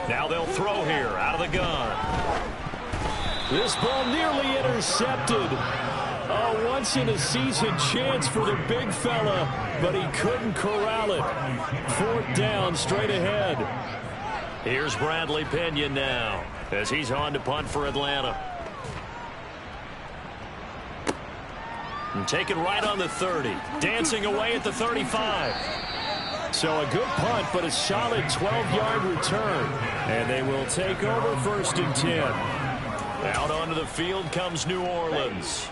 [SPEAKER 2] Now they'll throw here out of the gun. This ball nearly intercepted. A once-in-a-season chance for the big fella, but he couldn't corral it. 4th down, straight ahead. Here's Bradley Pinion now as he's on to punt for Atlanta. And taken right on the 30. Dancing away at the 35. So a good punt, but a solid 12-yard return. And they will take over 1st and 10. Out onto the field comes New Orleans.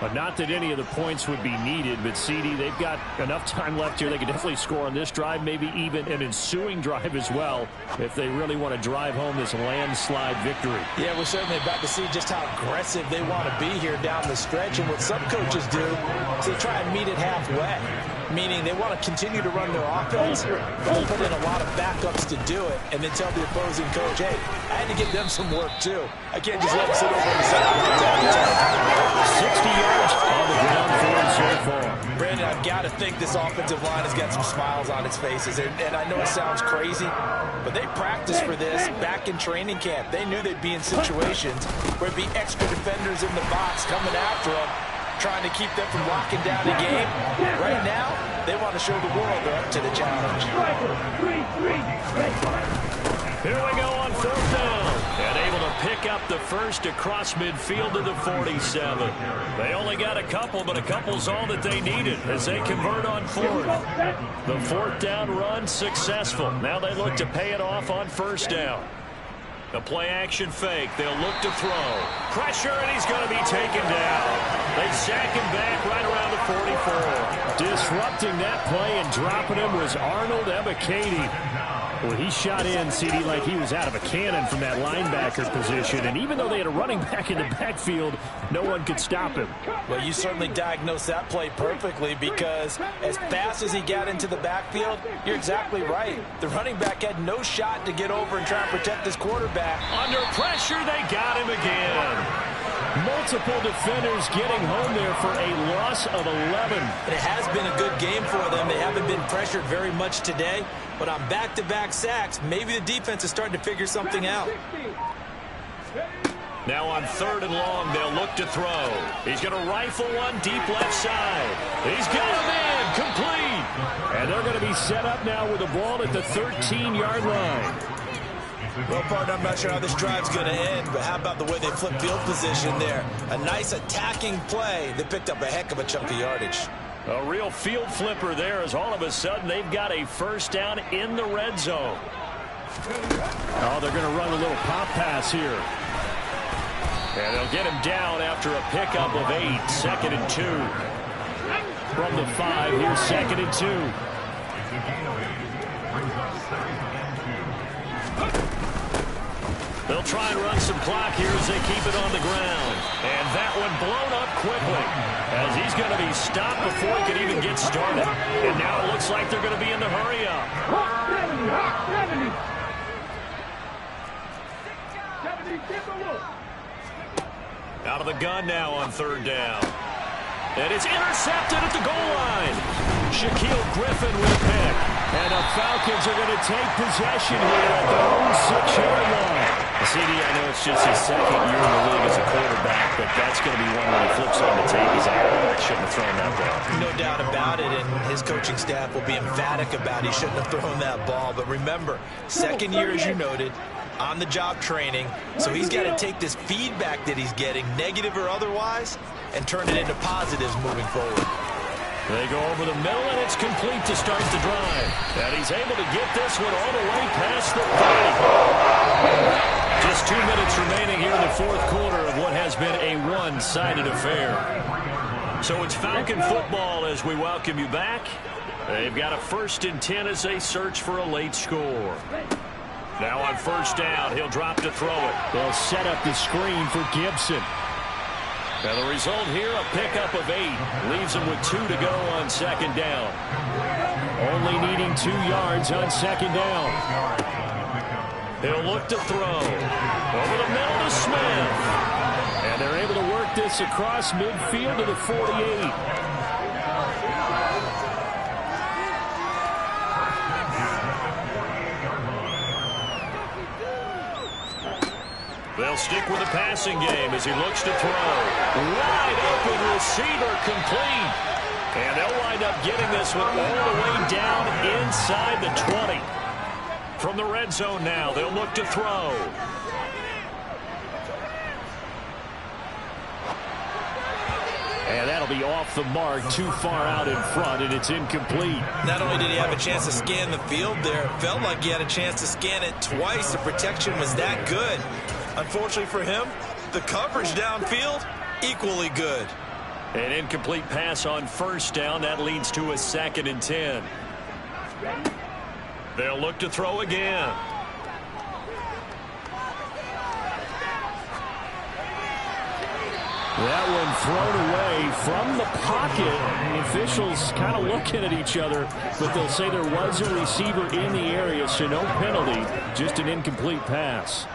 [SPEAKER 2] But not that any of the points would be needed, but CD, they've got enough time left here. They can definitely score on this drive, maybe even an ensuing drive as well, if they really want to drive home this landslide victory.
[SPEAKER 3] Yeah, we're certainly about to see just how aggressive they want to be here down the stretch. And what some coaches do is they try and meet it halfway, meaning they want to continue to run their offense, but they put in a lot of backups to do it, and then tell the opposing coach, hey, I had to give them some work too. I can't just let them sit over on the side.
[SPEAKER 2] 60 yards on the ground for him so far.
[SPEAKER 3] Brandon, I've got to think this offensive line has got some smiles on its faces. And I know it sounds crazy, but they practiced for this back in training camp. They knew they'd be in situations where it'd be extra defenders in the box coming after them, trying to keep them from locking down the game. Right now, they want to show the world they're up to the challenge.
[SPEAKER 2] Here we go on 4th down. And able to pick up the first across midfield to the 47. They only got a couple, but a couple's all that they needed as they convert on 4th. The 4th down run successful. Now they look to pay it off on 1st down. The play action fake. They'll look to throw. Pressure, and he's going to be taken down. They sack him back right around the 44. Disrupting that play and dropping him was Arnold Ebiketie. Well, he shot in, CD, like he was out of a cannon from that linebacker position. And even though they had a running back in the backfield, no one could stop him.
[SPEAKER 3] Well, you certainly diagnosed that play perfectly because as fast as he got into the backfield, you're exactly right. The running back had no shot to get over and try and protect his quarterback.
[SPEAKER 2] Under pressure, they got him again. Multiple defenders getting home there for a loss of 11.
[SPEAKER 3] It has been a good game for them. They haven't been pressured very much today, but on back-to-back sacks, maybe the defense is starting to figure something out.
[SPEAKER 2] Now on 3rd and long, they'll look to throw. He's going to rifle one deep left side. He's got him in, complete. And they're going to be set up now with the ball at the 13-yard line.
[SPEAKER 3] Well, partner, I'm not sure how this drive's going to end, but how about the way they flip field position there? A nice attacking play. They picked up a heck of a chunk of yardage.
[SPEAKER 2] A real field flipper there as all of a sudden they've got a 1st down in the red zone. Oh, they're going to run a little pop pass here. And they'll get him down after a pickup of 8. 2nd and 2. From the 5, here's 2nd and 2. They'll try and run some clock here as they keep it on the ground. And that one blown up quickly as he's going to be stopped before he can even get started. And now it looks like they're going to be in the hurry up. Out of the gun now on 3rd down. And it's intercepted at the goal line. Shaquille Griffin with a pick. And the Falcons are going to take possession here at their own 6-yard line. CD, I know it's just his second year in the league as a quarterback, but that's going to be one when he flips on the tape. He's like, I shouldn't have thrown that ball.
[SPEAKER 3] No doubt about it, and his coaching staff will be emphatic about he shouldn't have thrown that ball. But remember, second year, as you noted, on-the-job training, so he's got to take this feedback that he's getting, negative or otherwise, and turn it into positives moving forward.
[SPEAKER 2] They go over the middle, and it's complete to start the drive. And he's able to get this one all the way past the 30. Just 2 minutes remaining here in the fourth quarter of what has been a one-sided affair. So it's Falcon football as we welcome you back. They've got a 1st and 10 as they search for a late score. Now on first down, he'll drop to throw it. They'll set up the screen for Gibson. And the result here, a pickup of 8. Leaves him with 2 to go on second down. Only needing 2 yards on second down. He'll look to throw. Over the middle to Smith. And they're able to work this across midfield to the 48. They'll stick with the passing game as he looks to throw. Wide open receiver complete. And they'll wind up getting this one all the way down inside the 20. From the red zone now, they'll look to throw. And that'll be off the mark, too far out in front, and it's incomplete.
[SPEAKER 3] Not only did he have a chance to scan the field there, it felt like he had a chance to scan it twice. The protection was that good. Unfortunately for him, the coverage downfield, equally good.
[SPEAKER 2] An incomplete pass on first down. That leads to a 2nd and 10. They'll look to throw again. That one thrown away from the pocket. The officials kind of looking at each other, but they'll say there was a receiver in the area, so no penalty, just an incomplete pass.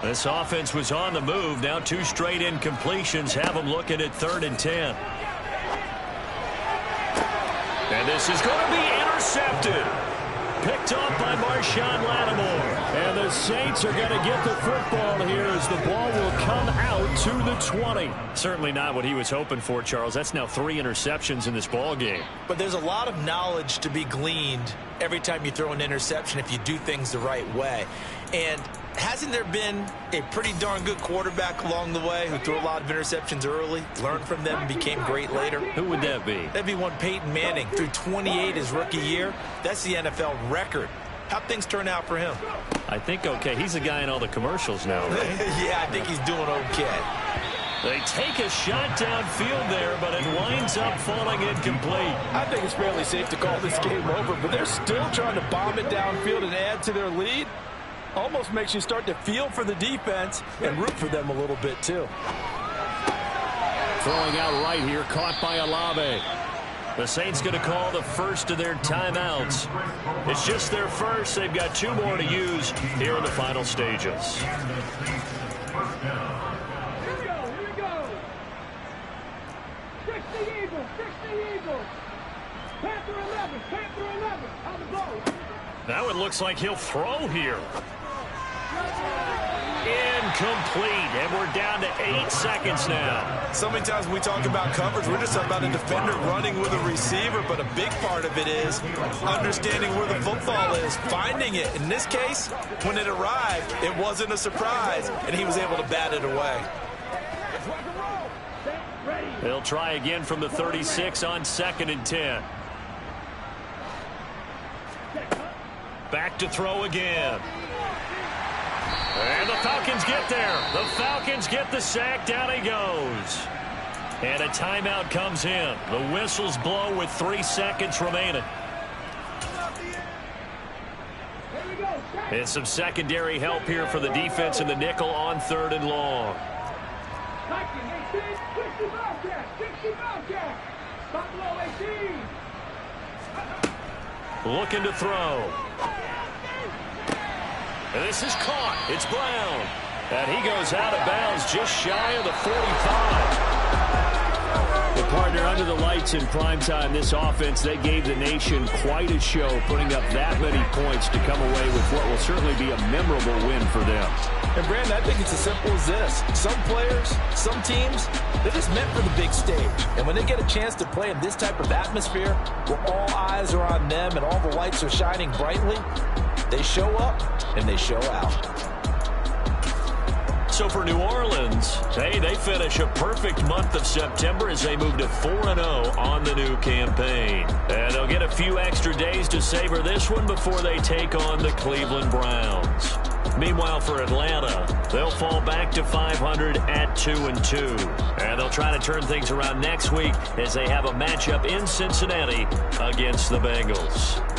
[SPEAKER 2] This offense was on the move. Now 2 straight incompletions have them looking at 3rd and 10. And this is going to be intercepted. Picked off by Marshawn Lattimore. And the Saints are going to get the football here as the ball will come out to the 20. Certainly not what he was hoping for, Charles. That's now 3 interceptions in this ball game.
[SPEAKER 3] But there's a lot of knowledge to be gleaned every time you throw an interception if you do things the right way. And hasn't there been a pretty darn good quarterback along the way who threw a lot of interceptions early, learned from them, and became great later?
[SPEAKER 2] Who would that be?
[SPEAKER 3] That'd be one Peyton Manning. Threw 28 his rookie year. That's the NFL record. How'd things turn out for him?
[SPEAKER 2] I think okay. He's the guy in all the commercials now, right?
[SPEAKER 3] Yeah, I think he's doing okay.
[SPEAKER 2] They take a shot downfield there, but it winds up falling incomplete.
[SPEAKER 7] I think it's fairly safe to call this game over, but they're still trying to bomb it downfield and add to their lead. Almost makes you start to feel for the defense and root for them a little bit, too.
[SPEAKER 2] Throwing out right here, caught by Olave. The Saints going to call the first of their timeouts. It's just their first. They've got 2 more to use here in the final stages.
[SPEAKER 4] Here we go. Fix the Eagles. Panther 11. On the ball.
[SPEAKER 2] Now it looks like he'll throw here. Incomplete, and we're down to 8 seconds now.
[SPEAKER 3] So many times when we talk about coverage, we're just talking about a defender running with a receiver, but a big part of it is understanding where the football is, finding it. In this case, when it arrived, it wasn't a surprise, and he was able to bat it away.
[SPEAKER 2] They'll try again from the 36 on 2nd and 10. Back to throw again. And the Falcons get there. The Falcons get the sack. Down he goes. And a timeout comes in. The whistles blow with 3 seconds remaining. And some secondary help here for the defense in the nickel on 3rd and long. Looking to throw. And this is caught. It's Brown. And he goes out of bounds just shy of the 45. The partner, under the lights in primetime, this offense, they gave the nation quite a show, putting up that many points to come away with what will certainly be a memorable win for them.
[SPEAKER 7] And, Brandon, I think it's as simple as this. Some players, some teams, they're just meant for the big stage. And when they get a chance to play in this type of atmosphere, where all eyes are on them and all the lights are shining brightly, they show up and they show out.
[SPEAKER 2] So for New Orleans, hey, they finish a perfect month of September as they move to 4-0 on the new campaign. And they'll get a few extra days to savor this one before they take on the Cleveland Browns. Meanwhile, for Atlanta, they'll fall back to 500 at 2-2. And they'll try to turn things around next week as they have a matchup in Cincinnati against the Bengals.